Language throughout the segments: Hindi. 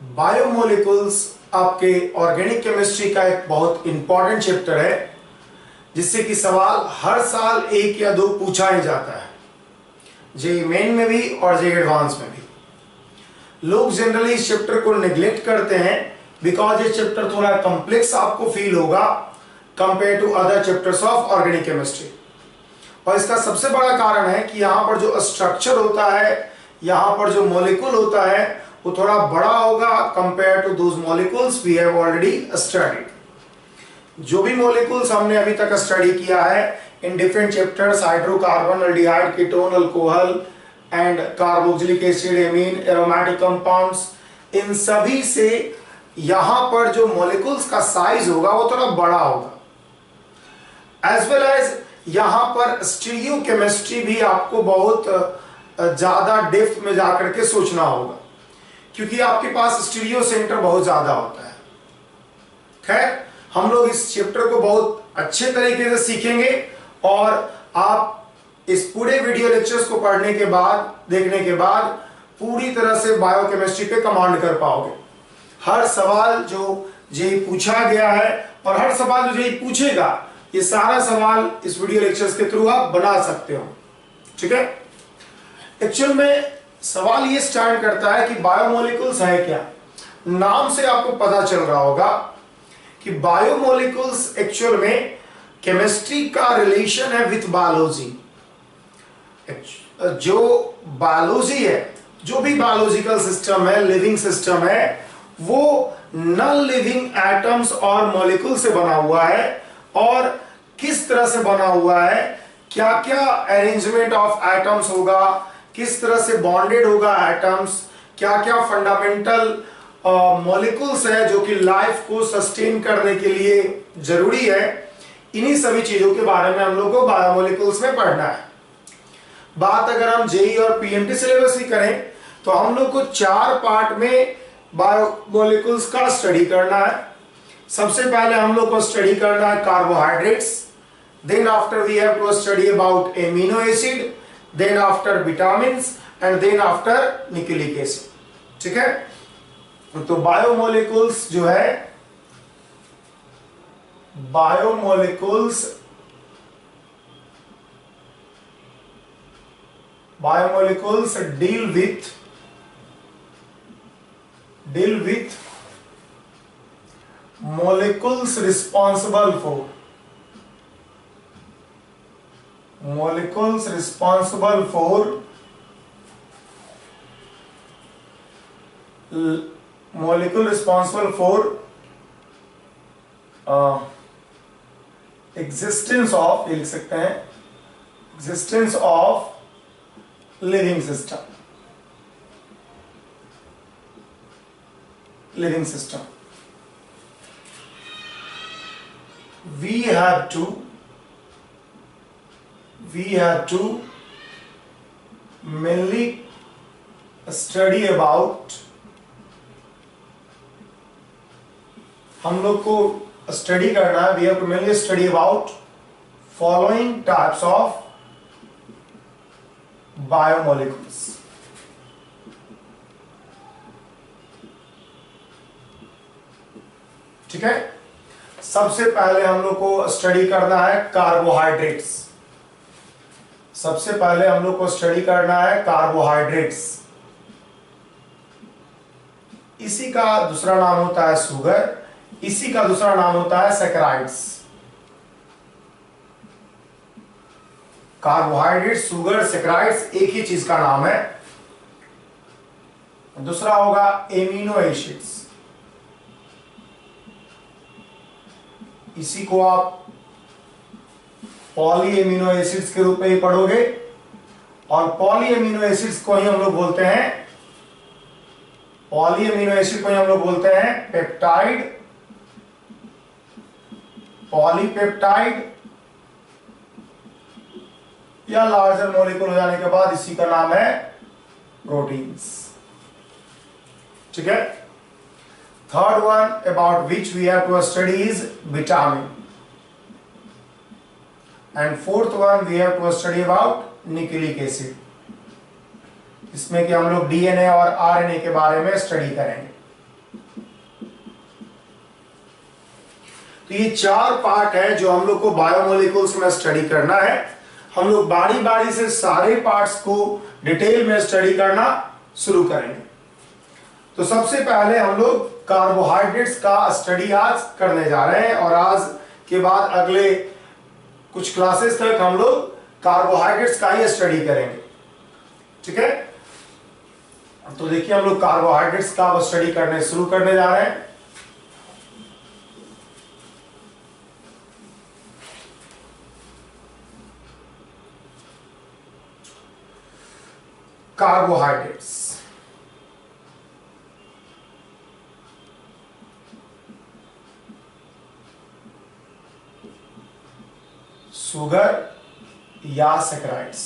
बायोमोलिकुल्स आपके ऑर्गेनिक केमिस्ट्री का एक बहुत इंपॉर्टेंट चैप्टर है, जिससे कि सवाल हर साल एक या दो पूछा ही जाता है, जेईई मेन में भी और जेईई एडवांस में भी। लोग जनरली इस चैप्टर को नेग्लेक्ट करते हैं बिकॉज ये चैप्टर थोड़ा कॉम्प्लेक्स आपको फील होगा compare to other chapters of organic chemistry. और इसका सबसे बड़ा कारण है कि यहाँ पर जो स्ट्रक्चर होता है, यहाँ पर जो मॉलिक्यूल होता है, वो थोड़ा बड़ा होगा compare to those molecules we have already studied. जो भी मॉलिक्यूल्स हमने अभी तक स्टडी किया है in different chapters, hydrocarbon, aldehyde, ketone, alcohol and carboxylic acid, amine, aromatic compounds, इन सभी से यहां पर जो मॉलिक्यूल्स का साइज होगा वो थोड़ा बड़ा होगा। एज वेल एज यहां पर स्टीरियो केमिस्ट्री भी आपको बहुत ज्यादा डेप्थ में जाकर के सोचना होगा, क्योंकि आपके पास स्टीरियो सेंटर बहुत ज्यादा होता है। खैर, हम लोग इस चैप्टर को बहुत अच्छे तरीके से सीखेंगे और आप इस पूरे वीडियो लेक्चर्स को पढ़ने के बाद, देखने के बाद पूरी तरह से बायोकेमिस्ट्री पे कमांड कर पाओगे। हर सवाल जो जेईई पूछा गया है और हर सवाल जो जेईई पूछेगा, ये सारा सवाल इस वीडियो लेक्चर्स के थ्रू आप बना सकते हो। ठीक है। एक्चुअल में सवाल ये स्टार्ट करता है कि बायोमोलिक्यूल्स है क्या। नाम से आपको पता चल रहा होगा कि बायोमोलिक्यूल्स एक्चुअल में केमिस्ट्री का रिलेशन है विथ बायोलॉजी। जो बायोलॉजी है, जो भी बायोलॉजिकल सिस्टम है, लिविंग सिस्टम है, वो नॉन लिविंग एटम्स और मॉलिक्यूल से बना हुआ है। और किस तरह से बना हुआ है, क्या क्या अरेंजमेंट ऑफ एटम्स होगा, किस तरह से बॉन्डेड होगा एटम्स, क्या क्या फंडामेंटल मॉलिक्यूल्स है जो कि लाइफ को सस्टेन करने के लिए जरूरी है, इन्हीं सभी चीजों के बारे में हम लोग को बायोमोलिक्यूल्स में पढ़ना है। बात अगर हम जेईई और पीएमटी सिलेबस की करें तो हम लोग को 4 पार्ट में बायोमोलिक्यूल्स का स्टडी करना है। सबसे पहले हम लोग को स्टडी करना है carbohydrates, then after we have to study about amino acid, then after vitamins and then after nucleic acid. ठीक है। तो बायोमोलिक्यूल्स जो है, biomolecules deal with molecules responsible for existence of, ये लिख सकते हैं, existence of living system। we have to mainly study about, हम लोग को स्टडी करना है, we have to mainly study about following types of biomolecules. ठीक है। सबसे पहले हम लोग को स्टडी करना है कार्बोहाइड्रेट्स। इसी का दूसरा नाम होता है शुगर, इसी का दूसरा नाम होता है सैकराइड्स। कार्बोहाइड्रेट, शुगर, सैकराइड्स एक ही चीज का नाम है। दूसरा होगा एमिनो एसिड्स, इसी को आप पॉली एमिनो एसिड्स के रूप में ही पढ़ोगे। और पॉली एमिनो एसिड्स को ही हम लोग बोलते हैं पेप्टाइड, पॉलीपेप्टाइड, या लार्जर मॉलिक्यूल हो जाने के बाद इसी का नाम है प्रोटीन्स। ठीक है। Third one about which we have to study is vitamin, and fourth one we have to study about nucleic acid. इसमें कि हम लोग डीएनए और आरएनए के बारे में स्टडी करेंगे। तो ये 4 पार्ट है जो हम लोग को बायोमोलिकुल्स में स्टडी करना है। हम लोग बारी बारी से सारे पार्ट्स को डिटेल में स्टडी करना शुरू करेंगे। तो सबसे पहले हम लोग कार्बोहाइड्रेट्स का स्टडी आज करने जा रहे हैं और आज के बाद अगले कुछ क्लासेस तक हम लोग कार्बोहाइड्रेट्स का ही स्टडी करेंगे। ठीक है, तो देखिए हम लोग कार्बोहाइड्रेट्स का स्टडी करने शुरू करने जा रहे हैं। कार्बोहाइड्रेट्स, शुगर या सैकराइड्स।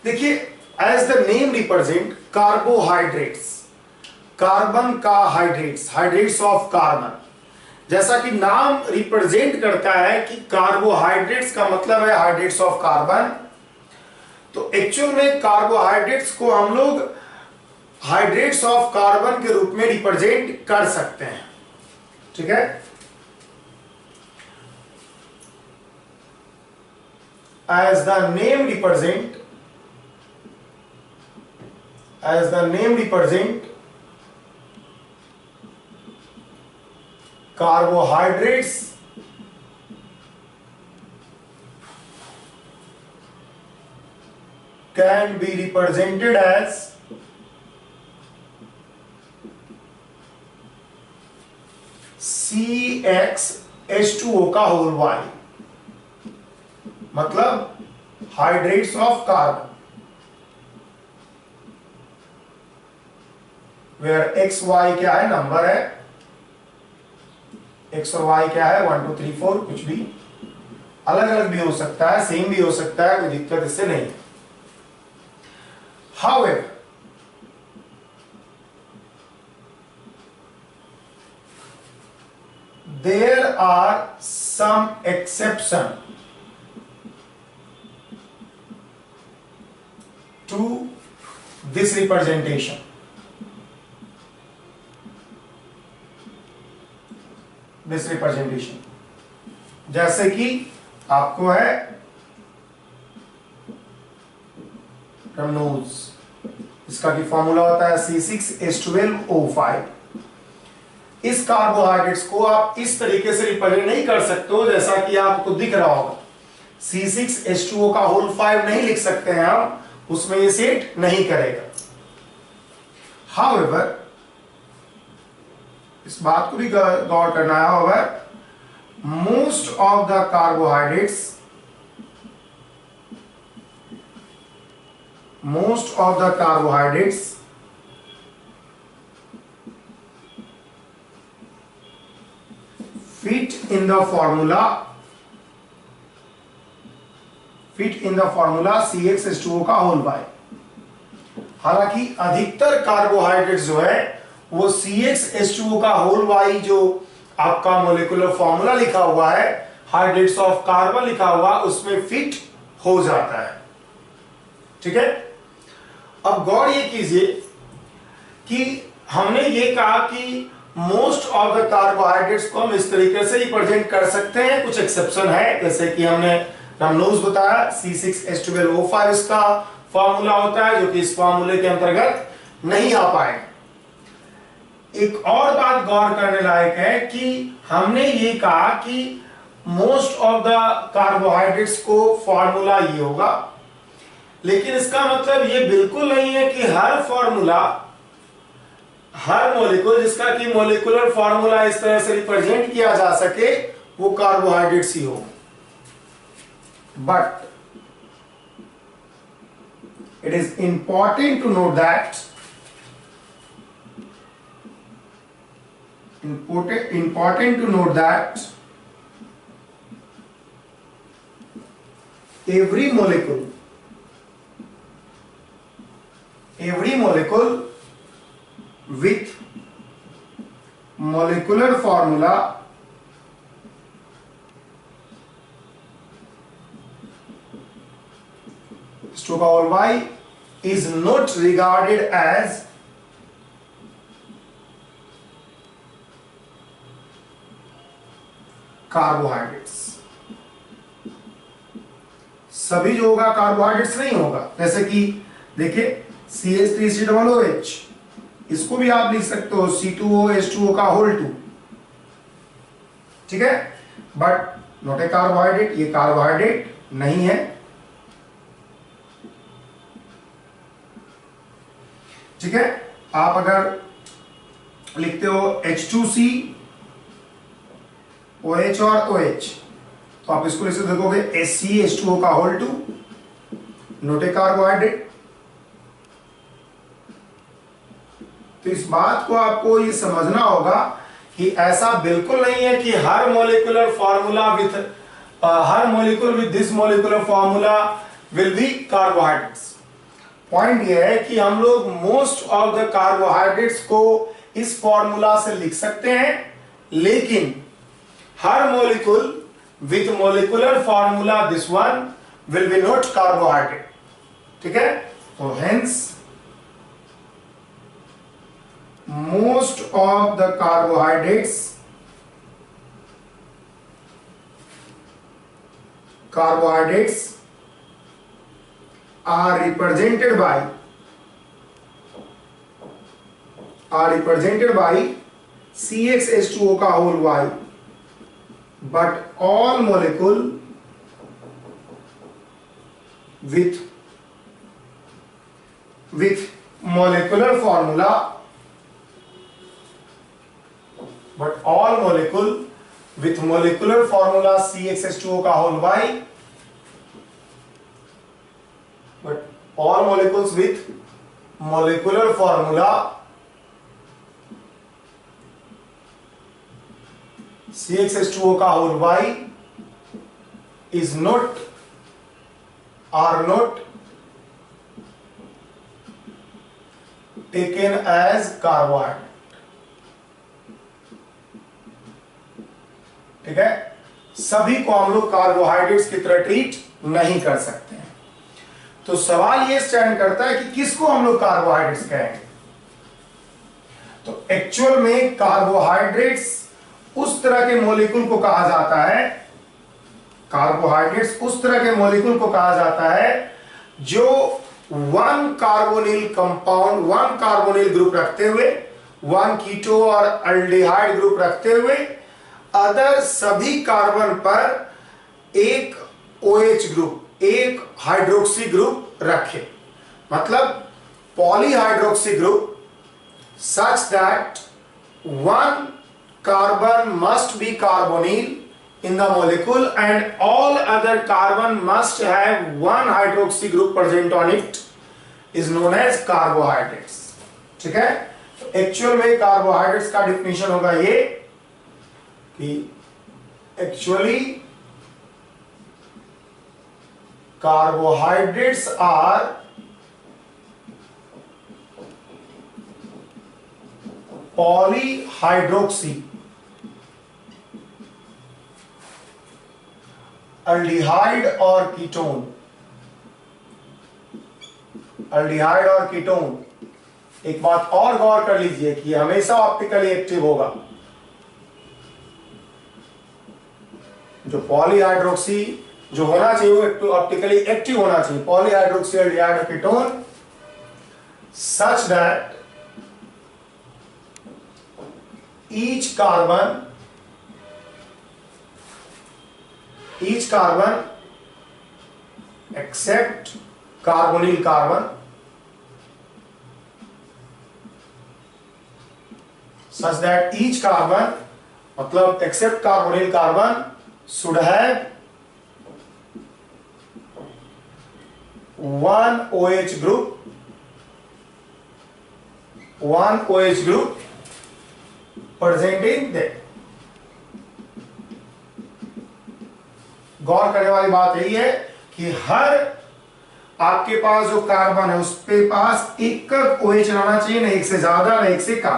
देखिए, as the name represent, carbohydrates, carbon का हाइड्रेट्स, हाइड्रेट्स ऑफ कार्बन। जैसा कि नाम रिप्रेजेंट करता है कि कार्बोहाइड्रेट्स का मतलब है हाइड्रेट्स ऑफ कार्बन, तो एक्चुअल में कार्बोहाइड्रेट्स को हम लोग हाइड्रेट्स ऑफ कार्बन के रूप में रिप्रेजेंट कर सकते हैं। ठीक है, as the name represent, carbohydrates can be represented as CxH2O का होल y, मतलब hydrates of carbon, where x y क्या है, नंबर है, एक्स और वाई क्या है, 1 2 3 4, कुछ भी अलग अलग भी हो सकता है, सेम भी हो सकता है, कोई दिक्कत इससे नहीं। However, there are some exception to this representation. जैसे कि आपको है रमनोज, इसका की फॉर्मूला होता है C6H12O5। इस कार्बोहाइड्रेट्स को आप इस तरीके से रिप्रेजेंट नहीं कर सकते हो जैसा कि आपको दिख रहा होगा। C6H2O का होल 5 नहीं लिख सकते हैं हम, उसमें ये सेट नहीं करेगा। However, इस बात को भी गौर करना है, however, most of the carbohydrates fit in the formula CxH2O का होल y। हालांकि अधिकतर कार्बोहाइड्रेट्स जो है वो CxH2O का होल y जो आपका मोलिकुलर फॉर्मूला लिखा हुआ है, हाइड्रेट्स ऑफ कार्बन लिखा हुआ, उसमें फिट हो जाता है। ठीक है, अब गौर ये कीजिए कि हमने ये कहा कि मोस्ट ऑफ द कार्बोहाइड्रेट्स को हम इस तरीके से रिप्रेजेंट कर सकते हैं, कुछ एक्सेप्शन है, जैसे कि हमने रमनोज बताया, C6H12O5 इसका फॉर्मूला होता है, जो कि इस फॉर्मूले के अंतर्गत नहीं आ पाए। एक और बात गौर करने लायक है कि हमने ये कहा कि मोस्ट ऑफ द कार्बोहाइड्रेट्स को फॉर्मूला ये होगा, लेकिन इसका मतलब ये बिल्कुल नहीं है कि हर फॉर्मूला, हर मोलिक्यूल जिसका कि मोलिकुलर फॉर्मूला इस तरह से रिप्रेजेंट किया जा सके वो कार्बोहाइड्रेट्स ही हो। But it is important to note that every molecule with molecular formula H2O Y is not regarded as carbohydrates. सभी जो होगा कार्बोहाइड्रेट्स नहीं होगा। जैसे कि देखिए CH3COOH, इसको भी आप लिख सकते हो C2OH2O का होल 2, ठीक है, बट नॉट ए कार्बोहाइड्रेट, ये कार्बोहाइड्रेट नहीं है, ठीक है। आप अगर लिखते हो H2C OH और OH, तो आप इसको लिख देखोगे SCH2O का होल 2, नॉट ए कार्बोहाइड्रेट। तो इस बात को आपको ये समझना होगा कि ऐसा बिल्कुल नहीं है कि हर molecular formula with this molecular formula will be carbohydrates. Point ये है कि हम लोग मोस्ट ऑफ द कार्बोहाइड्रेट्स को इस फॉर्मूला से लिख सकते हैं, लेकिन हर molecule with molecular formula this one will be not carbohydrate, ठीक है। तो hence most of the carbohydrates are represented by CxH2O का whole Y, but all molecule with molecular formula, but all molecule with molecular formula CxH2O का whole Y, but all molecules with molecular formula CxH2O का whole Y are not taken as carbohydrate, ठीक है। सभी को हम लोग कार्बोहाइड्रेट्स की तरह ट्रीट नहीं कर सकते हैं। तो सवाल ये स्टैंड करता है कि किसको हम लोग कार्बोहाइड्रेट्स कहेंगे। तो एक्चुअल में कार्बोहाइड्रेट्स उस तरह के मॉलिक्यूल को कहा जाता है, कार्बोहाइड्रेट्स उस तरह के मॉलिक्यूल को कहा जाता है जो one carbonyl compound, one carbonyl group रखते हुए, वन कीटो और अल्डिहाइड ग्रुप रखते हुए अदर सभी कार्बन पर एक OH ग्रुप, एक हाइड्रोक्सी ग्रुप रखे, मतलब polyhydroxy group, such that one carbon must be carbonyl in the molecule and all other carbon must have one hydroxy group present on it, is known as carbohydrates, ठीक है। तो एक्चुअल में कार्बोहाइड्रेट्स का डिफिनेशन होगा ये कि actually carbohydrates are polyhydroxy aldehyde और कीटोन, अल्डिहाइड और कीटोन। एक बात और गौर कर लीजिए कि हमेशा ऑप्टिकली एक्टिव होगा। जो पॉलीहाइड्रोक्सी जो होना चाहिए वो ऑप्टिकली एक्टिव होना चाहिए, पॉलीहाइड्रोक्सी अल्डिहाइड और ketone, such that each carbon except carbonyl carbon, such that each carbon मतलब except carbonyl carbon should have one OH group, present in there। गौर करने वाली बात यही है कि हर आपके पास जो कार्बन है उसके पास एक OH रहना चाहिए, ना एक से ज्यादा ना एक से कम,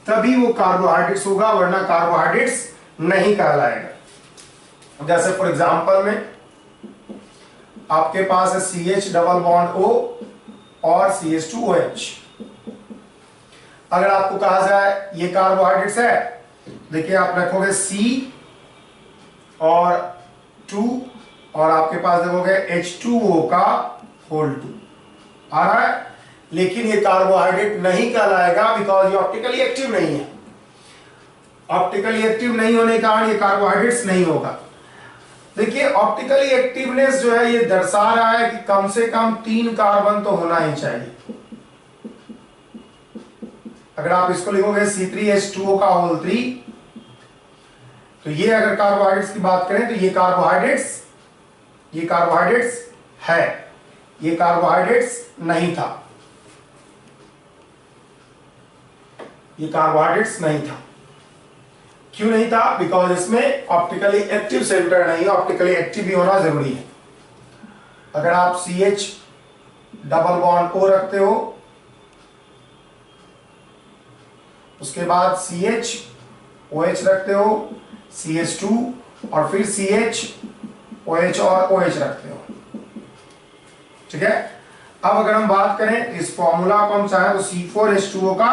तभी वो कार्बोहाइड्रेट्स होगा, वरना कार्बोहाइड्रेट्स नहीं कहलाएगा। जैसे फॉर एग्जांपल में आपके पास है CH डबल बॉन्ड O और CH2OH। अगर आपको कहा जाए ये कार्बोहाइड्रेट्स है, देखिए आप रखोगे C और 2 और आपके पास देखोगे H2O का होल 2 आ रहा है, लेकिन ये कार्बोहाइड्रेट नहीं कहलाएगा बिकॉज ये ऑप्टिकली एक्टिव नहीं है। ऑप्टिकली एक्टिव नहीं होने के कारण ये कार्बोहाइड्रेट्स नहीं होगा। देखिए ऑप्टिकली एक्टिवनेस जो है ये दर्शा रहा है कि कम से कम 3 कार्बन तो होना ही चाहिए। अगर आप इसको लिखोगे C3H2O का होल 3, तो ये अगर कार्बोहाइड्रेट्स की बात करें तो ये कार्बोहाइड्रेट्स है, ये कार्बोहाइड्रेट्स नहीं था, ये कार्बोहाइड्रेट्स नहीं था। क्यों नहीं था? बिकॉज इसमें ऑप्टिकली एक्टिव सेंटर नहीं है, ऑप्टिकली एक्टिव भी होना जरूरी है। अगर आप CH डबल बॉन्ड O रखते हो, उसके बाद CH रखते हो, CH2 और फिर CH OH और OH रखते हो, ठीक है। अब अगर हम बात करें इस फॉर्मूला को हम चाहें तो C4H2O का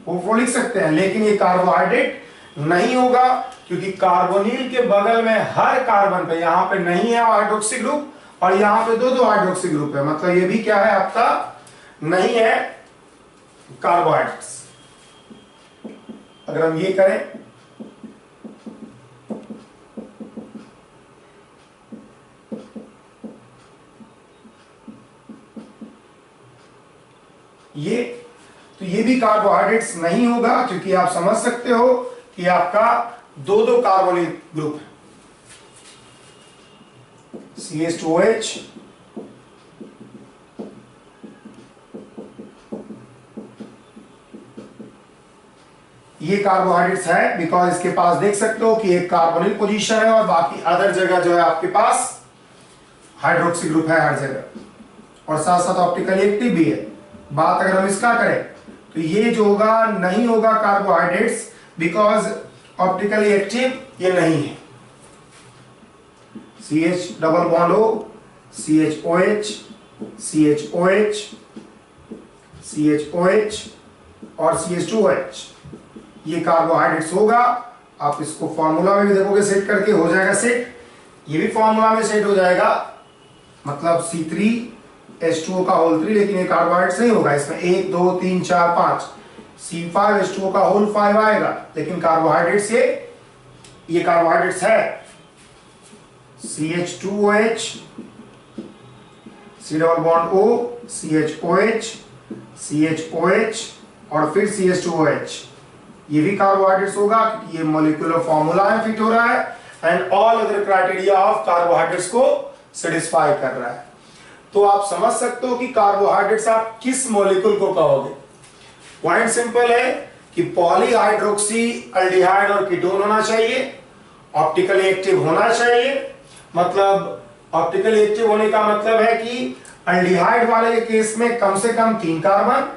O4 लिख सकते हैं, लेकिन ये कार्बोहाइड्रेट नहीं होगा क्योंकि कार्बोनिल के बगल में हर कार्बन पे, यहां पे नहीं है हाइड्रोक्सी ग्रुप और यहां पे दो हाइड्रोक्सी ग्रुप है, मतलब ये भी क्या है आपका नहीं है कार्बोहाइड्रेट्स। अगर हम ये करें ये, तो ये भी कार्बोहाइड्रेट्स नहीं होगा क्योंकि आप समझ सकते हो कि आपका दो कार्बोनिल ग्रुप है, CH2OH ये कार्बोहाइड्रेट्स है बिकॉज इसके पास देख सकते हो कि एक कार्बोनिल पोजीशन है और बाकी अदर जगह जो है आपके पास हाइड्रोक्सी ग्रुप है हर जगह, और साथ साथ ऑप्टिकली एक्टिव भी है। बात अगर हम इसका करें तो ये जो होगा नहीं होगा कार्बोहाइड्रेट्स बिकॉज ऑप्टिकली एक्टिव ये नहीं है। CH double bond O, CHOH, CHOH, CHOH और CH2OH ये कार्बोहाइड्रेट्स होगा। आप इसको फॉर्मूला में भी देखोगे सेट करके हो जाएगा सेट, ये भी फॉर्मूला में सेट हो जाएगा, मतलब C3H2O का होल 3, लेकिन ये कार्बोहाइड्रेट्स नहीं होगा। इसमें 1 2 3 4 5 C5H2O का होल 5 आएगा, लेकिन कार्बोहाइड्रेट्स ये कार्बोहाइड्रेट्स है। CH2OH, C double bond O, CHOH, CHOH और फिर CH2OH ये भी कार्बोहाइड्रेट्स होगा क्योंकि ये मॉलिक्यूलर फॉर्मूला में फिट हो रहा है and all other criteria of carbohydrates को सेटिस्फाई कर रहा है। तो आप समझ सकते हो कि कार्बोहाइड्रेट्स आप किस मॉलिक्यूल को कहोगे। पॉइंट सिंपल है कि पॉलीहाइड्रोक्सी एल्डिहाइड और कीटोन होना चाहिए, ऑप्टिकली एक्टिव होना चाहिए। मतलब ऑप्टिकली एक्टिव होने का मतलब है कि एल्डिहाइड वाले के केस में कम से कम 3 कार्बन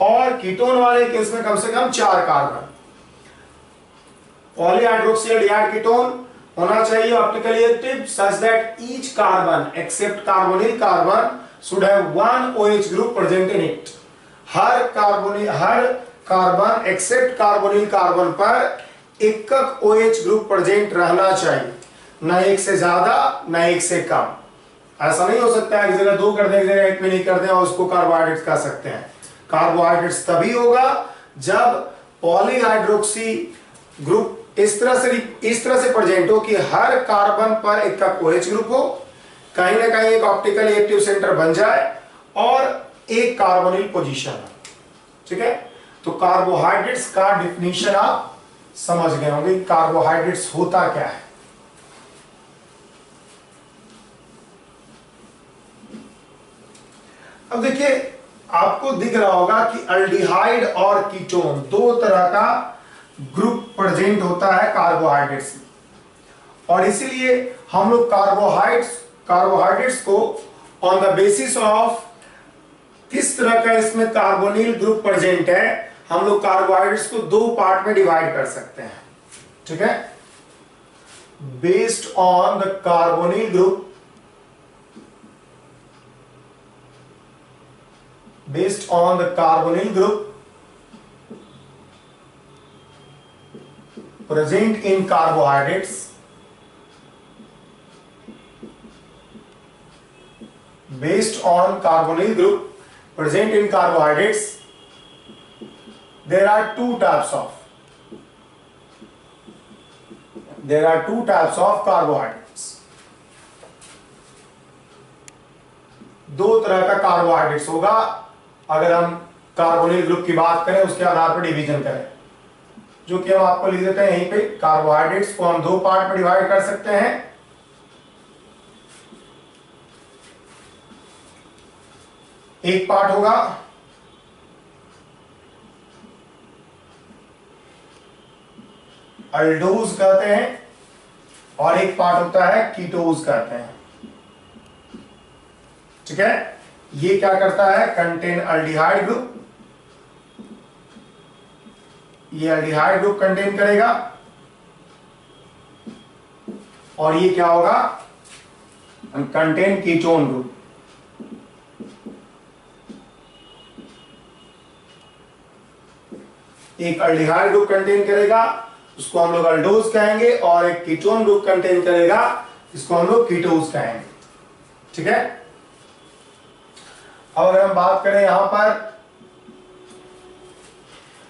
और कीटोन वाले केस में कम से कम 4 कार्बन। पॉलीहाइड्रोक्सी एल्डिहाइड कीटोन होना चाहिए optically active such that each carbon except carbonyl carbon should have 1 OH group present in it. हर कार्बन एक्सेप्ट कार्बोनिल कार्बन पर एकक OH ग्रुप प्रेजेंट रहना चाहिए, न एक से ज्यादा न एक से कम। ऐसा नहीं हो सकता है एक जगह 2 कर दें, एक जगह 1 में नहीं कर दें और उसको कार्बोहाइड्रेट्स कह सकते हैं। कार्बोहाइड्रेट्स तभी होगा जब पॉलीहाइड्रोक्सी ग्रुप इस तरह से प्रेजेंट हो कि हर कार्बन पर एकक OH ग्रुप हो, कहीं ना कहीं एक ऑप्टिकली एक्टिव सेंटर बन जाए और एक कार्बोनिल पोजीशन है, ठीक है। तो कार्बोहाइड्रेट्स का डिफिनीशन आप समझ गए होंगे, कार्बोहाइड्रेट्स होता क्या है। अब देखिए आपको दिख रहा होगा कि एल्डिहाइड और कीटोन 2 तरह का ग्रुप प्रेजेंट होता है कार्बोहाइड्रेट्स में, और इसीलिए हम लोग कार्बोहाइड्रेट्स को ऑन द बेसिस ऑफ किस तरह का इसमें कार्बोनिल ग्रुप प्रेजेंट है, हम लोग कार्बोहाइड्रेट्स को 2 पार्ट में डिवाइड कर सकते हैं, ठीक है। Based on the carbonyl group, based on the carbonyl group present in carbohydrates, based on carbonyl group present in carbohydrates, there are two types of carbohydrates. दो तरह का कार्बोहाइड्रेट्स होगा अगर हम कार्बोनिल ग्रुप की बात करें, उसके आधार पर डिवीजन करें, जो कि हम आपको लिख देते हैं यहीं पे। कार्बोहाइड्रेट्स को हम दो पार्ट में डिवाइड कर सकते हैं। एक पार्ट होगा अल्डोज कहते हैं और एक पार्ट होता है कीटोज कहते हैं। ठीक है, ये क्या करता है, कंटेन अल्डिहाइड ग्रुप, ये अल्डिहाइड ग्रुप कंटेन करेगा, और ये क्या होगा, कंटेन कीटोन ग्रुप। एक अल्डिहाइड ग्रुप कंटेन करेगा, उसको हम लोग अल्डोज कहेंगे, और एक कीटोन ग्रुप कंटेन करेगा, इसको हम लोग कीटोज कहेंगे। ठीक है, अब अगर हम बात करें यहां पर,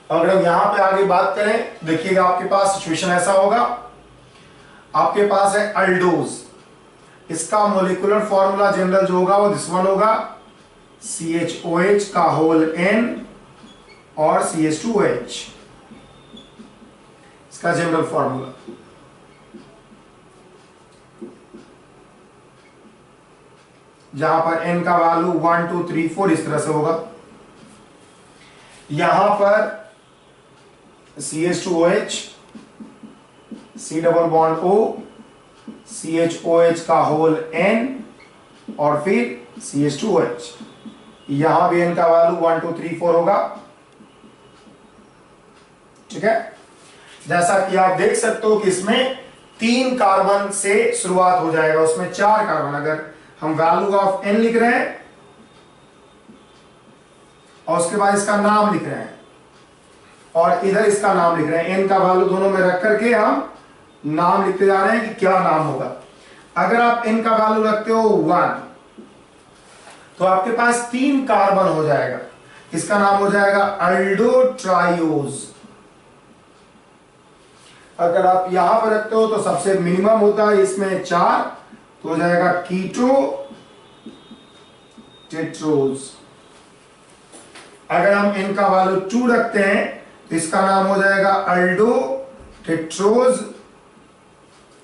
अगर हम यहां पे आगे बात करें, देखिएगा आपके पास सिचुएशन ऐसा होगा, आपके पास है अल्डोज, इसका मोलिकुलर फॉर्मूला जनरल जो होगा वो दिस वन होगा, CHOH का होल N और CH2OH, इसका जनरल फॉर्मूला। जहां पर N का वैल्यू 1 2 3 4 इस तरह से होगा। यहां पर CH2OH, C double bond O, CHOH का होल N और फिर CH2OH। यहां भी N का वैल्यू 1 2 3 4 होगा। ठीक है, जैसा कि आप देख सकते हो कि इसमें 3 कार्बन से शुरुआत हो जाएगा, उसमें 4 कार्बन। अगर हम वैल्यू ऑफ N लिख रहे हैं और उसके बाद इसका नाम लिख रहे हैं और इधर इसका नाम लिख रहे हैं, N का वैल्यू दोनों में रख करके हम नाम लिखते जा रहे हैं कि क्या नाम होगा। अगर आप N का वैल्यू रखते हो 1 तो आपके पास 3 कार्बन हो जाएगा, इसका नाम हो जाएगा अल्डोट्राइओज। अगर आप यहां पर रखते हो तो सबसे मिनिमम होता है इसमें 4, तो हो जाएगा कीटो टेट्रोज। अगर हम इनका वैल्यू 2 रखते हैं तो इसका नाम हो जाएगा अल्डो टेट्रोज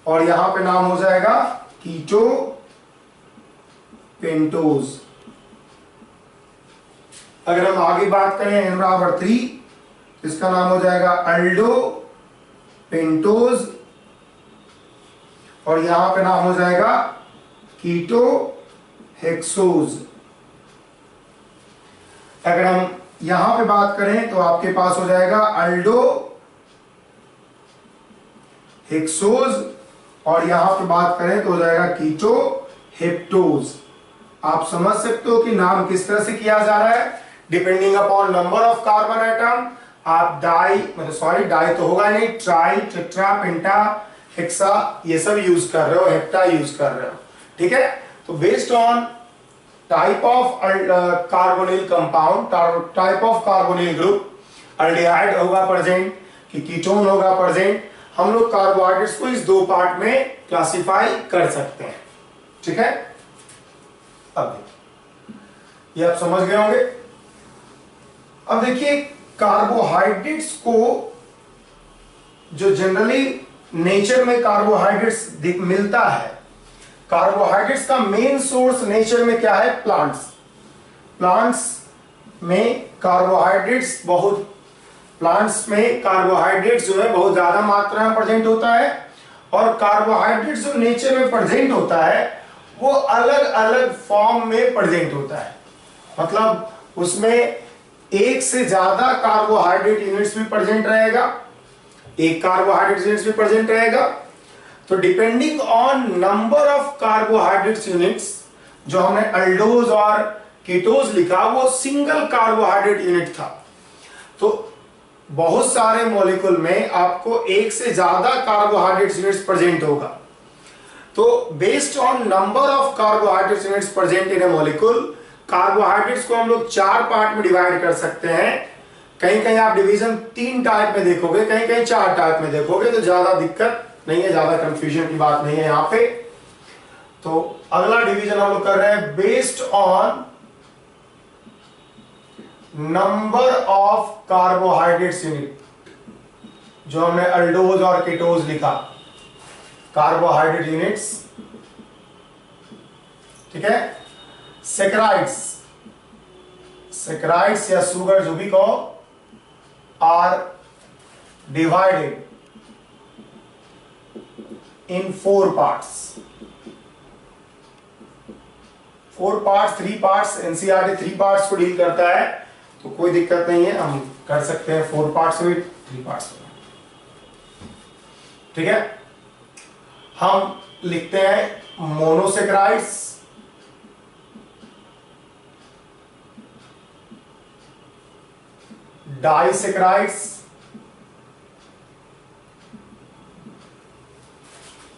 और यहां पे नाम हो जाएगा कीटो पेंटोज। अगर हम आगे बात करें n बराबर 3, इसका नाम हो जाएगा अल्डो पेंटोज और यहां पे नाम हो जाएगा कीटो हेक्सोज। अगर हम यहां पे बात करें तो आपके पास हो जाएगा अल्डो हेक्सोज और यहां पे बात करें तो हो जाएगा कीटो हेप्टोज। आप समझ सकते हो कि नाम किस तरह से किया जा रहा है, depending upon number of carbon atom. आप डाई तो होगा नहीं, ट्राई, टेट्रा, पेंटा, हेक्सा ये सब यूज कर रहे हो, हेप्टा यूज कर रहे हो। ठीक है, तो based on type of carbonyl compound, type of carbonyl group, aldehyde होगा प्रेजेंट कि कीटोन होगा प्रेजेंट, हम लोग कार्बोहाइड्रेट्स को इस 2 पार्ट में क्लासिफाई कर सकते हैं। ठीक है, अब ये आप समझ गए होंगे। अब देखिए कार्बोहाइड्रेट्स को जो जनरली नेचर में कार्बोहाइड्रेट्स मिलता है, कार्बोहाइड्रेट्स का मेन सोर्स नेचर में क्या है, प्लांट्स में कार्बोहाइड्रेट्स जो है बहुत ज्यादा मात्रा में प्रेजेंट होता है और कार्बोहाइड्रेट्स जो नेचर में प्रेजेंट होता है वो अलग अलग फॉर्म में प्रेजेंट होता है। मतलब उसमें एक से ज्यादा कार्बोहाइड्रेट यूनिट्स भी प्रेजेंट रहेगा, एक कार्बोहाइड्रेट यूनिट्स भी प्रेजेंट रहेगा। तो depending on number of carbohydrate units, जो हमने अल्डोज और कीटोज लिखा वो सिंगल कार्बोहाइड्रेट यूनिट था, तो बहुत सारे मॉलिक्यूल में आपको एक से ज्यादा कार्बोहाइड्रेट यूनिट्स प्रेजेंट होगा। तो based on number of carbohydrates units present in A molecule, carbohydrates को हम लोग 4 पार्ट में डिवाइड कर सकते हैं। कहीं कहीं आप डिवीजन 3 टाइप में देखोगे, कहीं कहीं 4 टाइप में देखोगे, तो ज्यादा दिक्कत नहीं है, ज्यादा कंफ्यूजन की बात नहीं है यहां पे। तो अगला डिवीजन हम लोग कर रहे हैं based on number of carbohydrates unit, जो हमने अल्डोज और कीटोज लिखा, कार्बोहाइड्रेट यूनिट्स, ठीक है। सैकराइड्स, सैकराइड्स या शुगर जो भी कहो, are divided in 4 parts. 4 parts, 3 parts, NCERT 3 parts को डील करता है, तो कोई दिक्कत नहीं है, हम कर सकते हैं 4 पार्ट्स में, 3 पार्ट्स में, ठीक है। हम लिखते हैं मोनोसैकराइड्स, डाइसैकराइड्स,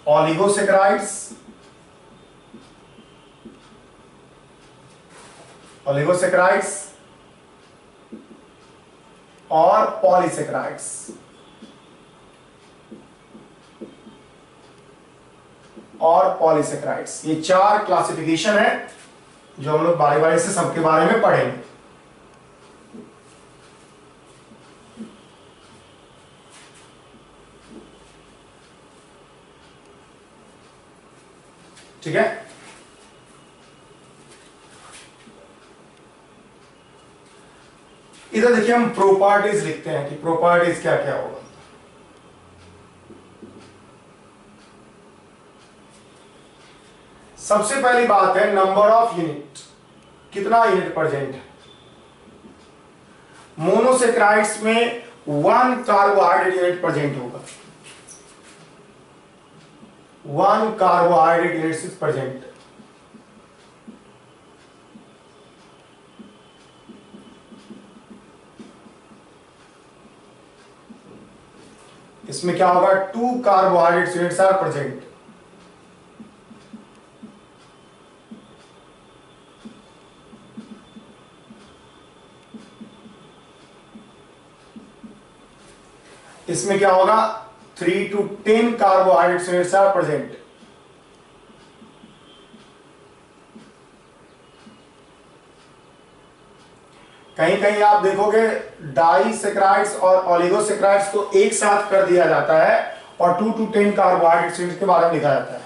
ओलिगोसैकराइड्स, ओलिगोसैकराइड्स और पॉलीसैकराइड्स। और पॉलीसैकराइड्स, ये 4 क्लासिफिकेशन है जो हम लोग बारी बारी से सबके बारे में पढ़ेंगे। ठीक है। इधर देखिए हम प्रॉपर्टीज लिखते हैं कि प्रॉपर्टीज क्या क्या होगा। सबसे पहली बात है नंबर ऑफ यूनिट, कितना यूनिट प्रेजेंट है। मोनोसैकराइड्स में 1 कार्बोहाइड्रेट यूनिट प्रेजेंट होगा, 1 कार्बोहाइड्रेट यूनिट इज प्रेजेंट। इसमें क्या होगा, 2 कार्बोहाइड्रेट यूनिट्स आर प्रेजेंट। इसमें क्या होगा, 3 to 10 carbohydrate units are present. कहीं कहीं आप देखोगे डाइसैकराइड्स और ओलिगोसैकराइड्स को एक साथ कर दिया जाता है और 2 to 10 कार्बोहाइड्रेट यूनिट के बारे में लिखा जाता है।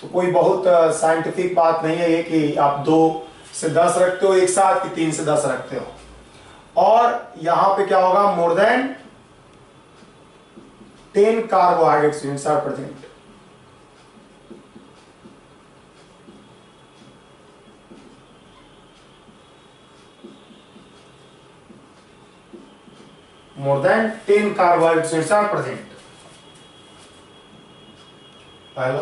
तो कोई बहुत साइंटिफिक बात नहीं है ये कि आप 2 से 10 रखते हो एक साथ कि 3 से 10 रखते हो। और यहां पे क्या होगा, more than 10 carbohydrate units are present. More than 10 carbohydrate units are present, पहला।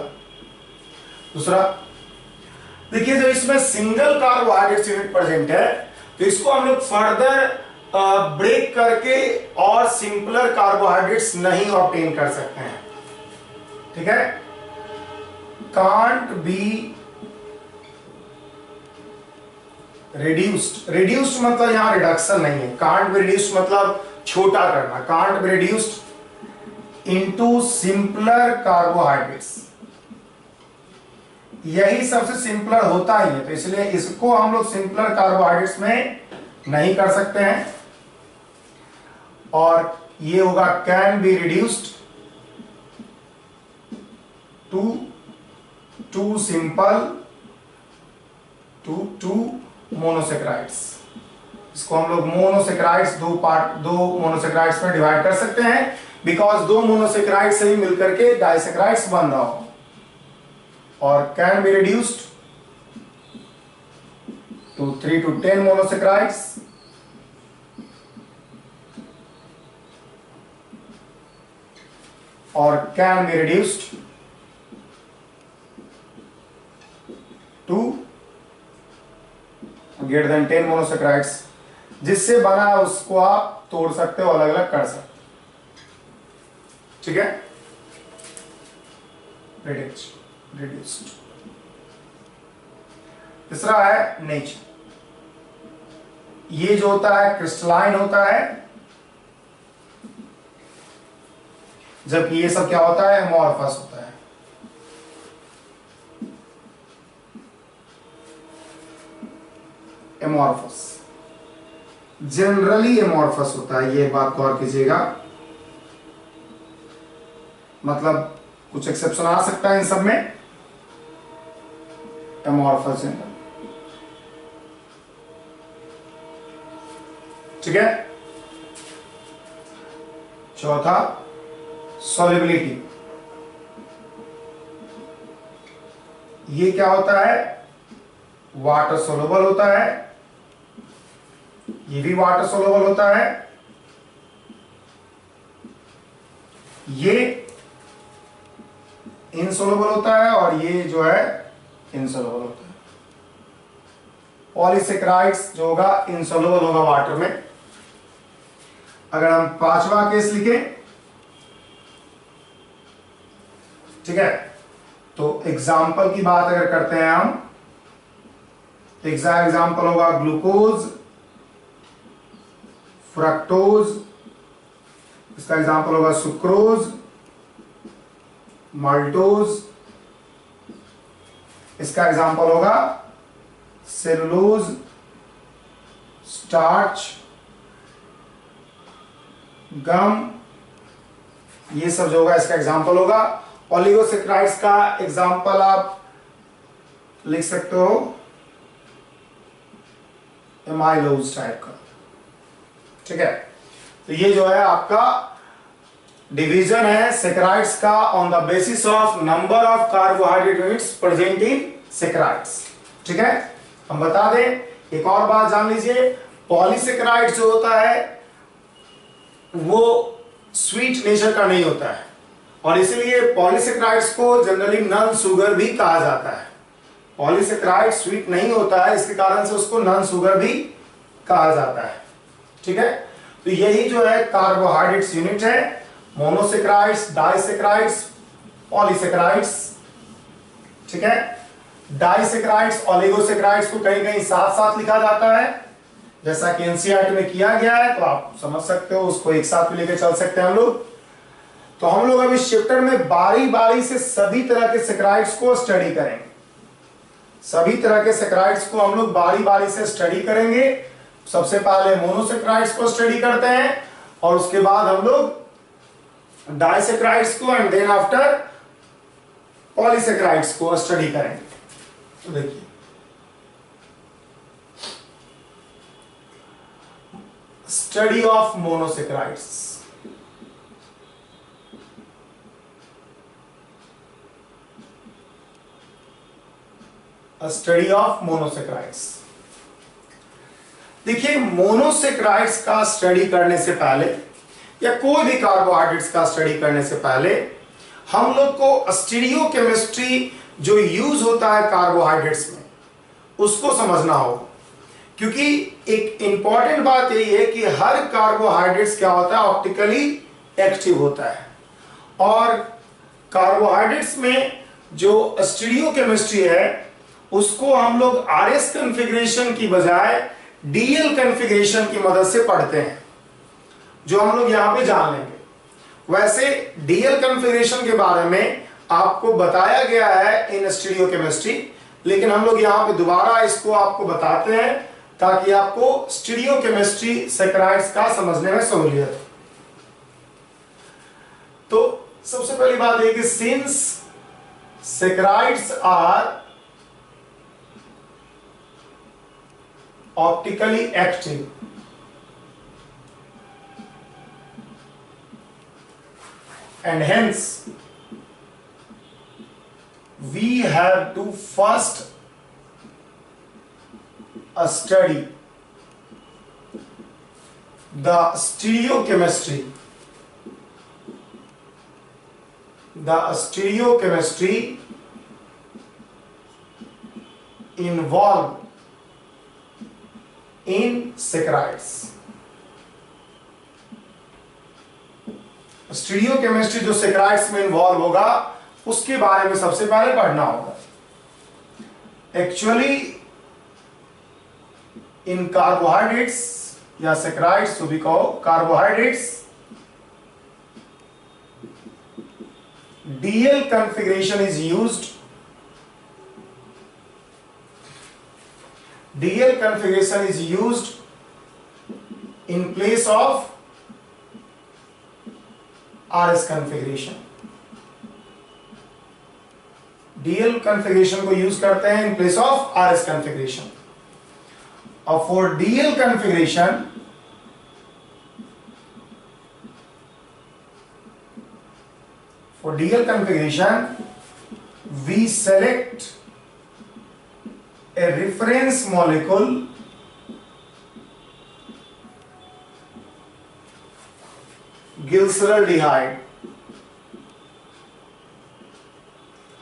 दूसरा देखिए, जो इसमें सिंगल कार्बोहाइड्रेट यूनिट प्रेजेंट है, तो इसको हम लोग फर्दर ब्रेक करके और सिंपलर कार्बोहाइड्रेट्स नहीं ऑब्टेन कर सकते हैं, ठीक है। कांट बी रिड्यूस्ड, रिड्यूस्ड मतलब यहां रिडक्शन नहीं है, कांट बी रिड्यूस्ड मतलब छोटा करना, can't be reduced into simpler carbohydrates. यही सबसे सिंपलर होता ही है, तो इसलिए इसको हम लोग सिंपलर कार्बोहाइड्रेट्स में नहीं कर सकते हैं। और ये होगा can be reduced to simple two monosaccharides. इसको हम लोग मोनोसैकराइड्स, 2 मोनोसैकराइड्स में डिवाइड कर सकते हैं, बिकॉज 2 मोनोसैकराइड्स से ही मिलकर के डाइसैकराइड्स बन रहा हो। और can be reduced to 3 to 10 monosaccharides, or can be reduced to greater than 10 monosaccharides, जिससे बना है उसको आप तोड़ सकते हो, अलग अलग कर सकते हो, ठीक है। रिड्यूस्ड। तीसरा है नेचर, ये जो होता है क्रिस्टलाइन होता है, जबकि ये सब क्या होता है, एमोर्फस होता है। एमोर्फस, जनरली एमोर्फस होता है, ये बात गौर कीजिएगा। मतलब कुछ एक्सेप्शन आ सकता है इन सब में, एमोर्फस जनरल, ठीक है। चौथा सॉल्युबिलिटी, ये क्या होता है, वाटर सोलुबल होता है, ये भी वाटर सोलुबल होता है, ये इनसोलुबल होता है, और ये जो है इनसोलुबल होता है। पॉलीसेक्राइड्स जो होगा इनसोलुबल होगा वाटर में। अगर हम पांचवा केस लिखें, ठीक है, तो एग्जाम्पल की बात अगर करते हैं हम, तो एग्जाम्पल होगा ग्लूकोज, फ्रक्टोज, इसका एग्जाम्पल होगा सुक्रोज, माल्टोज, इसका एग्जाम्पल होगा सेलुलोज, स्टार्च, गम, ये सब जो होगा इसका एग्जाम्पल होगा। ओलिगोसेक्राइड्स का एग्जाम्पल आप लिख सकते हो एमाइलोज टाइप का, ठीक है। तो ये जो है आपका डिवीजन है सेक्राइड्स का on the basis of number of carbohydrate units present in saccharides, ठीक है। हम बता दें, एक और बात जान लीजिए, पॉलीसेक्राइड्स जो होता है वो स्वीट नेचर का नहीं होता है, और इसीलिए पॉलीसेक्राइड्स को जनरली नॉन शुगर भी कहा जाता है। पॉलीसेक्राइड स्वीट नहीं होता है, इसके कारण से उसको नॉन शुगर भी कहा जाता है, ठीक है। तो यही जो है कार्बोहाइड्रेट्स यूनिट है, मोनोसेक्राइड्स, डाइसेक्राइड्स, पॉलीसेक्राइड्स, ठीक है। डाइसेक्राइड्स, ओलिगोसेक्राइड्स को कहीं कहीं साथ साथ लिखा जाता है, जैसा कि एनसीईआरटी में किया गया है, तो आप समझ सकते हो, उसको एक साथ भी लेकर चल सकते हैं हम लोग। तो हम लोग अभी इस चैप्टर में बारी बारी से सभी तरह के सेक्राइड्स को स्टडी करेंगे। सभी तरह के सेक्राइड्स को हम लोग बारी बारी से स्टडी करेंगे। सबसे पहले मोनोसेक्राइड्स को स्टडी करते हैं, और उसके बाद हम लोग डाइसेक्राइड्स को, एंड देन आफ्टर पॉलीसेक्राइड्स को स्टडी करेंगे। तो देखिए, study of monosaccharides. Study of monosaccharides. देखिए, मोनोसेक्राइड्स का स्टडी करने से पहले, या कोई भी कार्बोहाइड्रेट्स का स्टडी करने से पहले, हम लोग को स्टीरियोकेमिस्ट्री जो यूज होता है कार्बोहाइड्रेट्स में, उसको समझना होगा। क्योंकि एक इंपॉर्टेंट बात यही है कि हर कार्बोहाइड्रेट्स क्या होता है, ऑप्टिकली एक्टिव होता है, और कार्बोहाइड्रेट्स में जो स्टीरियोकेमिस्ट्री है उसको हम लोग आरएस कॉन्फ़िगरेशन की बजाय डीएल कॉन्फ़िगरेशन की मदद से पढ़ते हैं, जो हम लोग यहां पे जान लेंगे। वैसे डीएल कॉन्फ़िगरेशन के बारे में आपको बताया गया है इन स्टीरियोकेमिस्ट्री, लेकिन हम लोग यहां पे दोबारा इसको आपको बताते हैं ताकि आपको स्टीरियोकेमिस्ट्री सेक्राइड्स का समझने में सहूलियत हो। तो सबसे पहली बात है कि since saccharides are optically active, and hence we have to first study the stereochemistry involved in saccharides. Stereochemistry जो सेक्राइड्स में इन्वॉल्व होगा उसके बारे में सबसे पहले पढ़ना होगा। एक्चुअली इन कार्बोहाइड्रेट्स या सैकराइड्स जो भी कहो, carbohydrates DL configuration is used. DL configuration is used in place of RS configuration. DL configuration को यूज करते हैं in place of RS configuration. और for DL configuration we select a reference molecule गिल्सरल्डिहाइड।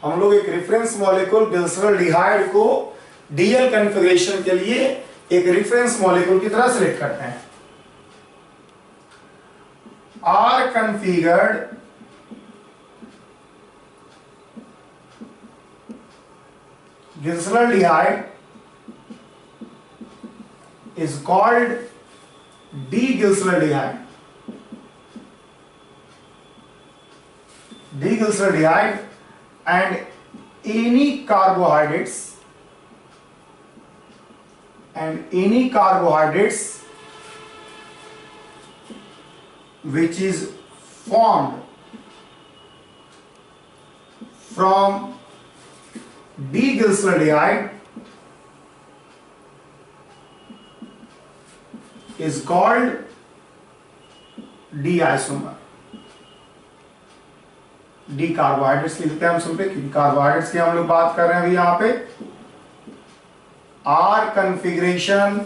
हम लोग एक रेफरेंस मॉलिक्यूल गिल्सरल्डिहाइड को डीएल कॉन्फ़िगरेशन के लिए एक रेफरेंस मॉलिक्यूल की तरह सिलेक्ट करते हैं। R configured glyceraldehyde is called D-glyceraldehyde. D-glyceraldehyde and any carbohydrates which is formed from D-glyceraldehyde is called D isomer. D carbohydrates लिखते हैं हम सिंपली, क्योंकि कार्बोहाइड्रेट्स की हम लोग बात कर रहे हैं अभी यहाँ पे। आर कॉन्फ़िगरेशन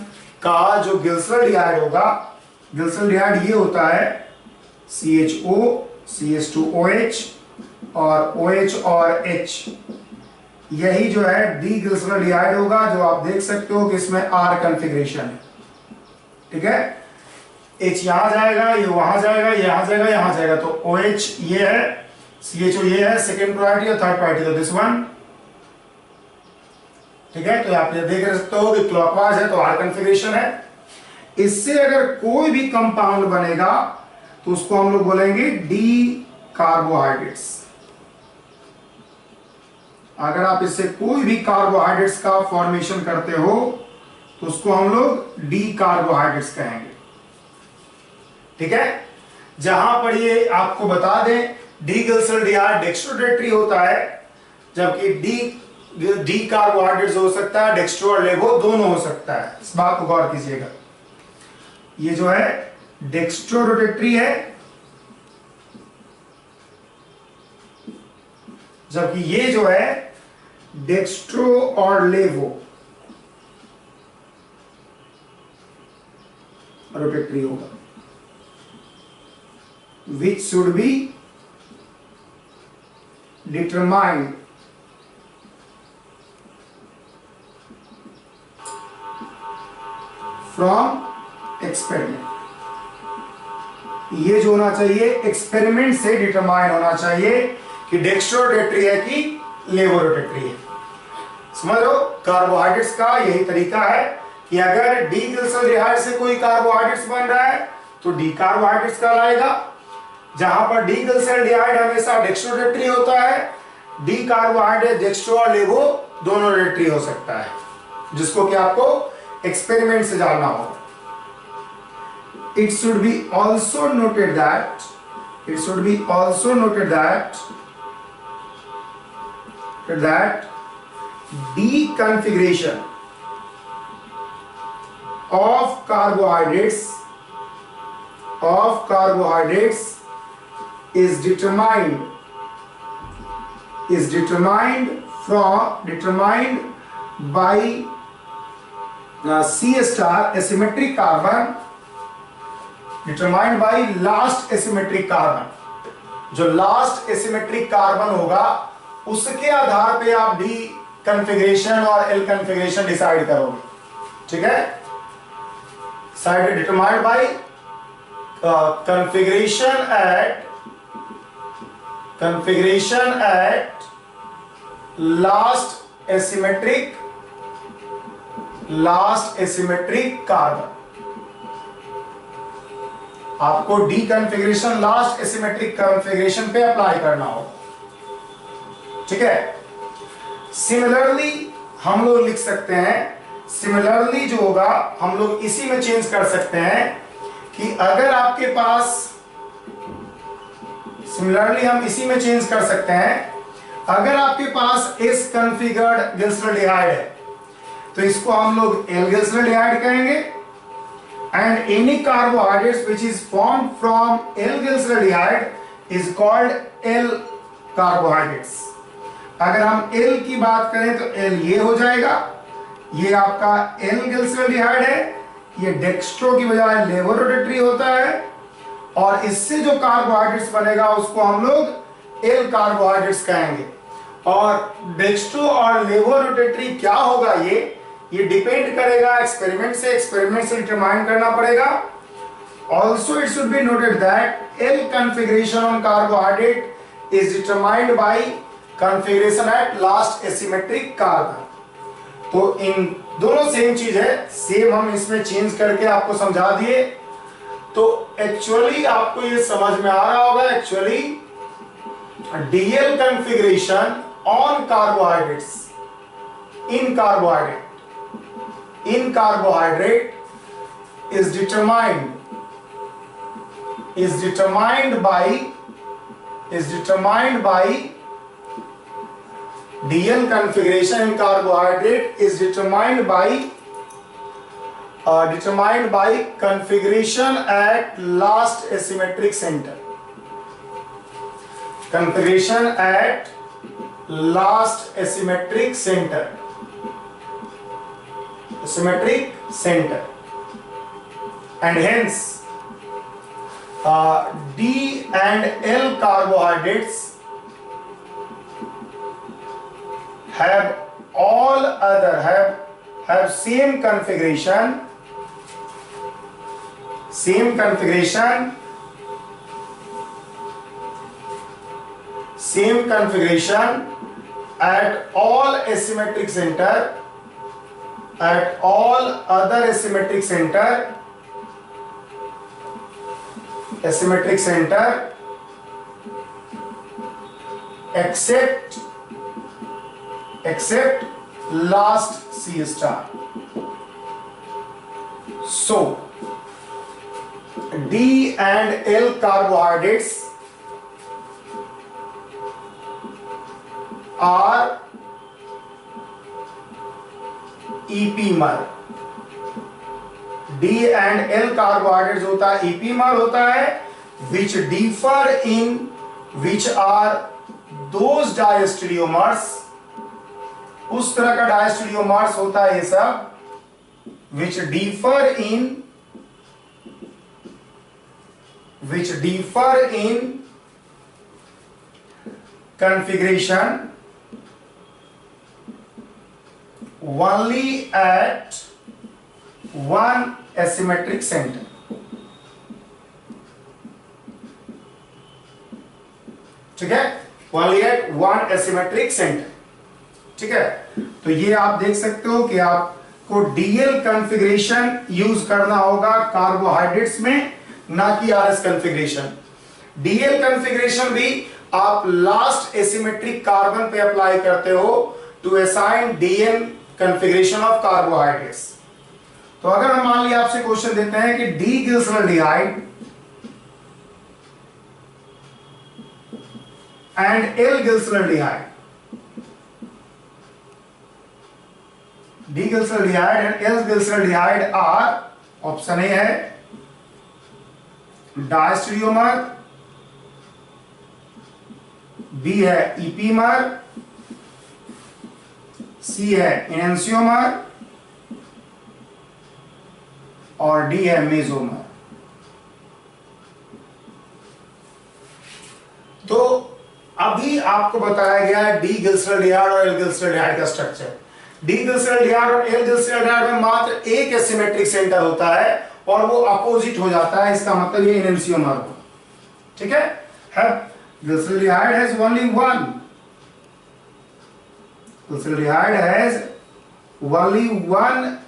का जो गिल्सरल्डिहाइड होगा, गिल्सरल्डिहाइड ये होता है CHO CH2OH और OH और H, यही जो है डी गिल्सरल्डिहाइड होगा, जो आप देख सकते हो कि इसमें आर कॉन्फ़िगरेशन है। ठीक है, H यहां जाएगा, ये वहां जाएगा, यहां जाएगा, यहां जाएगा, तो OH ये है, CHO ये है, सेकेंड प्रायोरिटी और थर्ड प्रायोरिटी तो दिस वन। ठीक है, तो आप ये देख सकते हो कि क्लॉकवाइज है तो आर कॉन्फ़िगरेशन है। इससे अगर कोई भी कंपाउंड बनेगा तो उसको हम लोग बोलेंगे डी कार्बोहाइड्रेट्स। अगर आप इससे कोई भी कार्बोहाइड्रेट्स का फॉर्मेशन करते हो तो उसको हम लोग डी कार्बोहाइड्रेट्स कहेंगे। ठीक है, जहां पर ये आपको बता दें डी गिल्सरल्डिहाइड डेक्स्ट्रोडेट्री होता है, जबकि डी कार्बोहाइड्रेट्स हो सकता है, डेक्स्ट्रो और लेवो दोनों हो सकता है। इस बात को गौर कीजिएगा, ये जो है डेक्स्ट्रोरोटेट्री है, जबकि ये जो है डेक्स्ट्रो और लेवो रोटेटरी होगा, which should be determined from experiment। ये जो होना चाहिए एक्सपेरिमेंट से डिटरमाइन होना चाहिए कि डेक्स्ट्रोरोटेटरी है कि लेवोरोटेटरी है। समझ लो, कार्बोहाइड्रेट्स का यही तरीका है कि अगर डी गिल्सरल्डिहाइड से कोई कार्बोहाइड्रेट्स बन रहा है तो डी कार्बोहाइड्रेट्स कहलाएगा। जहां पर डी गिल्सरल्डिहाइड हमेशा डेक्स्ट्रोरोटेटरी होता है, डी कार्बोहाइड्रेट डेक्स्ट्रो और लेवो दोनों रोटेटरी हो सकता है, जिसको कि आपको एक्सपेरिमेंट से जानना होगा। It should be also noted that deconfiguration of carbohydrates is determined by C star asymmetric carbon, determined by last asymmetric carbon। जो लास्ट एसिमेट्रिक कार्बन होगा उसके आधार पे आप डी कॉन्फ़िगरेशन और एल कॉन्फ़िगरेशन डिसाइड करोगे। ठीक है, side determined by configuration at configuration at last asymmetric carbon। आपको D configuration last asymmetric configuration पे अप्लाई करना होगा, ठीक है। सिमिलरली हम लोग लिख सकते हैं, सिमिलरली जो होगा हम लोग इसी में चेंज कर सकते हैं कि अगर आपके पास, सिमिलरली हम इसी में चेंज कर सकते हैं, अगर आपके पास एस कन्फिगर्ड गिल्सरल्डिहाइड है तो इसको हम लोग एल गिल्सरल्डिहाइड कहेंगे, and any carbohydrates which is formed from L glyceraldehyde is called L carbohydrates. अगर हम एल की बात करें तो एल ये हो जाएगा, ये आपका एल गिल्सरल्डिहाइड है, ये डेक्स्ट्रो की बजाय लेवोरोटेटरी होता है, और इससे जो कार्बोहाइड्रेट्स बनेगा उसको हम लोग एल कार्बोहाइड्रेट्स कहेंगे। और डेक्स्ट्रो और लेवोरोटेटरी क्या होगा ये डिपेंड करेगा एक्सपेरिमेंट से डिटरमाइन करना पड़ेगा। Also it should be noted that L configuration on carbohydrate is determined by configuration at last asymmetric carbon. तो इन दोनों सेम चीज है, सेम हम इसमें चेंज करके आपको समझा दिए। तो एक्चुअली आपको ये समझ में आ रहा होगा, actually DL configuration on carbohydrates in carbohydrate is determined by DL configuration in carbohydrate is determined by configuration at last asymmetric center. Configuration at last asymmetric center. And hence D and L carbohydrates have same configuration at all asymmetric center, at all other asymmetric center except last C star. So D and L carbohydrates are ईपीमर। D and L carbohydrates होता है ईपीमर होता है, which are those diastereomers, उस तरह का डायस्टेरियोमर्स होता है ये सब, which differ in configuration only at one asymmetric center. ठीक है, only at one asymmetric center. ठीक है, तो ये आप देख सकते हो कि आपको डीएल कॉन्फ़िगरेशन यूज करना होगा कार्बोहाइड्रेट्स में, ना कि आरएस कॉन्फ़िगरेशन। डीएल कॉन्फ़िगरेशन भी आप लास्ट एसिमेट्रिक कार्बन पे अप्लाई करते हो to assign DL configuration of carbohydrates. तो अगर हम मान लिया आपसे क्वेश्चन देते हैं कि D glyceraldehyde and L glyceraldehyde, D glyceraldehyde and L glyceraldehyde are, option A है डायस्टेरियोमर, बी है ईपीमर, सी है एनेंशियोमर और डी है मेसोमर। तो अभी आपको बताया गया है डी गिल्सरल्डिहाइड और एल गिल्सरल्डिहाइड का स्ट्रक्चर। डी गिल्सरल्डिहाइड और एल गिल्सरल्डिहाइड में मात्र एक एसिमेट्रिक सेंटर होता है और वो अपोजिट हो जाता है, इसका मतलब ये एनेंशियोमर हो। ठीक है, Glyceraldehyde has only one. Glyceraldehyde has only one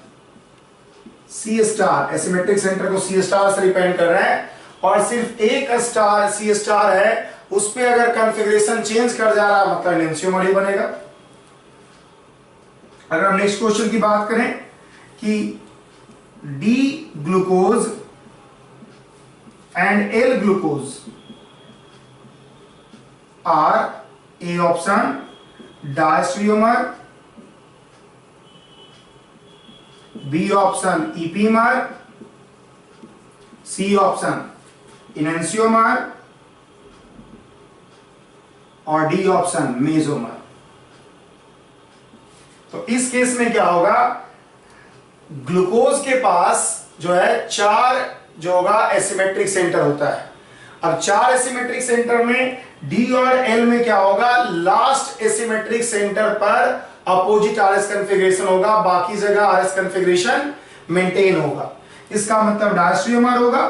C star, asymmetric centre को C स्टार से रिपेंड कर रहा है और सिर्फ एक स्टार C स्टार है, उस पे अगर कॉन्फ़िगरेशन चेंज कर जा रहा है मतलब एनेंशियोमर ही बनेगा। अगर हम नेक्स्ट क्वेश्चन की बात करें कि D glucose and L glucose are A option diastereomer, B option epimer, C option enantiomer और डी ऑप्शन मेसोमर। तो इस केस में क्या होगा, ग्लूकोज के पास जो है चार जो होगा एसिमेट्रिक सेंटर होता है। अब चार एसिमेट्रिक सेंटर में डी और एल में क्या होगा, लास्ट एसिमेट्रिक सेंटर पर अपोजिट आरएस कॉन्फ़िगरेशन होगा, बाकी जगह आरएस कॉन्फ़िगरेशन मेंटेन होगा। इसका मतलब डायस्ट्रियोमर होगा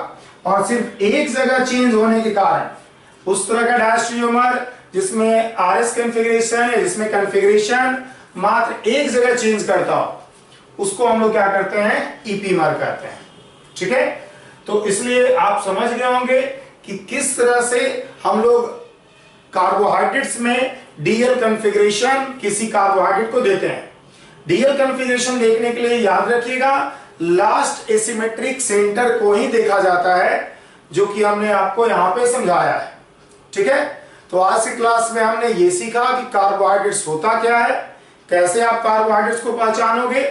और सिर्फ एक जगह चेंज होने के कारण उस तरह का डायस्ट्रियोमर जिसमें आरएस कॉन्फ़िगरेशन है, जिसमें कॉन्फ़िगरेशन मात्र एक जगह चेंज करता हो, उसको हम लोग क्या करते हैं, ईपीमर कहते हैं। ठीक है, तो इसलिए आप समझ गए होंगे कि किस तरह से हम लोग कार्बोहाइड्रेट्स में डीएल कॉन्फ़िगरेशन किसी कार्बोहाइड्रेट को देते हैं। डीएल कॉन्फ़िगरेशन देखने के लिए याद रखिएगा लास्ट एसिमेट्रिक सेंटर को ही देखा जाता है, जो कि हमने आपको यहां पे समझाया है। ठीक है, तो आज की क्लास में हमने ये सीखा कि कार्बोहाइड्रेट्स होता क्या है, कैसे आप कार्बोहाइड्रेट्स को पहचानोगे,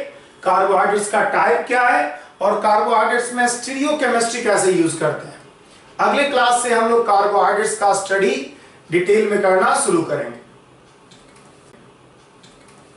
कार्बोहाइड्रेट्स का टाइप क्या है और कार्बोहाइड्रेट्स में स्टीरियोकेमिस्ट्री कैसे यूज करते हैं। अगले क्लास से हम लोग कार्बोहाइड्रेट्स का स्टडी डिटेल में करना शुरू करेंगे।